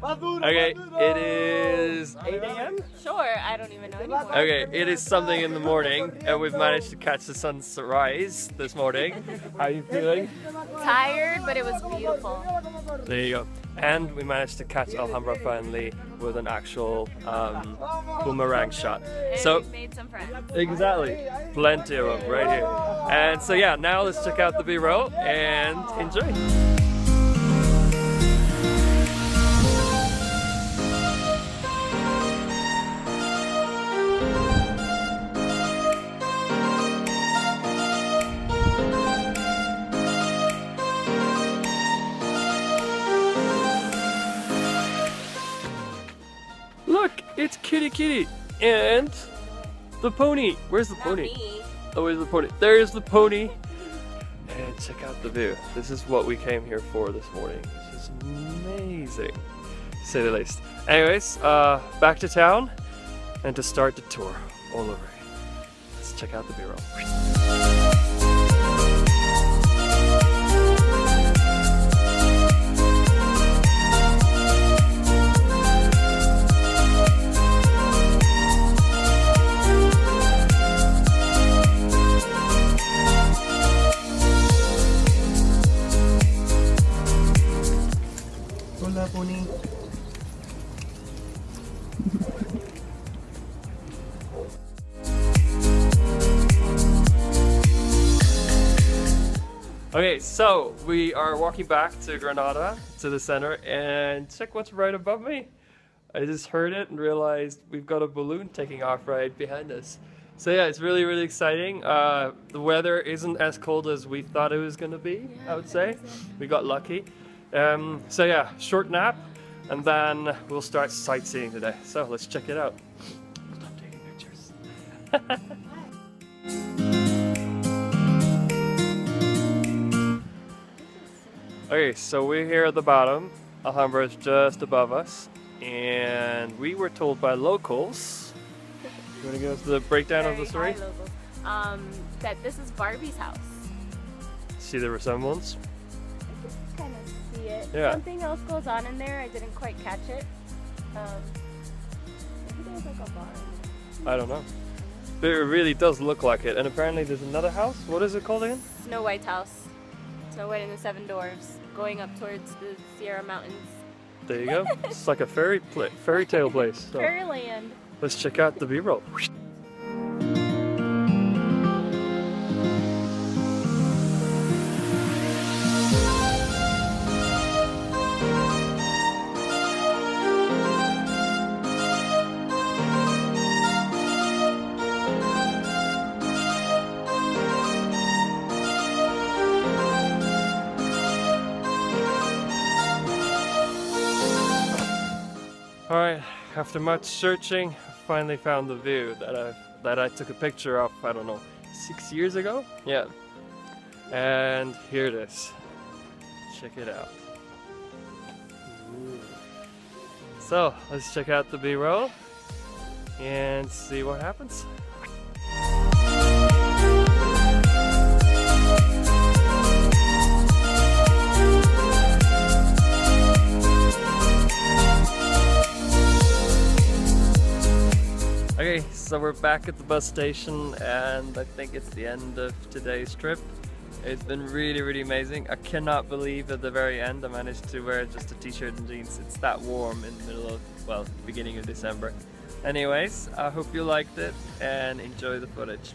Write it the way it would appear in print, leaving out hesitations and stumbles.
Okay, it is 8 a.m. Sure, I don't even know anymore. Okay, it is something in the morning, and we've managed to catch the sunrise this morning. How are you feeling? Tired, but it was beautiful. There you go. And we managed to catch Alhambra finally with an actual boomerang shot. And So we made some friends. exactly, plenty of them right here. And so yeah, now let's check out the B-roll and enjoy. Look, it's Kitty and the pony. Where's the pony? Not me. Oh, where's the pony? There's the pony. And check out the view. This is what we came here for this morning. This is amazing, to say the least. Anyways, back to town and to start the tour all over again. Let's check out the B-roll. Hola, pony. Okay, so we are walking back to Granada, to the center, and check what's right above me. I just heard it and realized we've got a balloon taking off right behind us. So yeah, it's really, really exciting. The weather isn't as cold as we thought it was going to be, I would say. We got lucky. So yeah, short nap, and then we'll start sightseeing today. So let's check it out. Stop taking pictures. Okay, so we're here at the bottom. Alhambra is just above us, and we were told by locals. You want to give us the breakdown of the story? That this is Barbie's house. See the resemblance? Kind of see it. Yeah. Something else goes on in there. I didn't quite catch it. Maybe there's like a barn. I don't know. But it really does look like it. And apparently there's another house. What is it called again? Snow White's house. Snow White and the Seven Dwarfs, going up towards the Sierra Mountains. There you go. It's like a fairy tale place. So Fairyland. let's check out the B-roll. Alright, after much searching, I finally found the view that I took a picture of, I don't know, 6 years ago? Yeah. And here it is. Check it out. Ooh. So, let's check out the B-roll and see what happens. Okay, so we're back at the bus station, and I think it's the end of today's trip. It's been really, really amazing. I cannot believe at the very end I managed to wear just a t-shirt and jeans. It's that warm in the middle of, well, beginning of December. Anyways, I hope you liked it and enjoy the footage.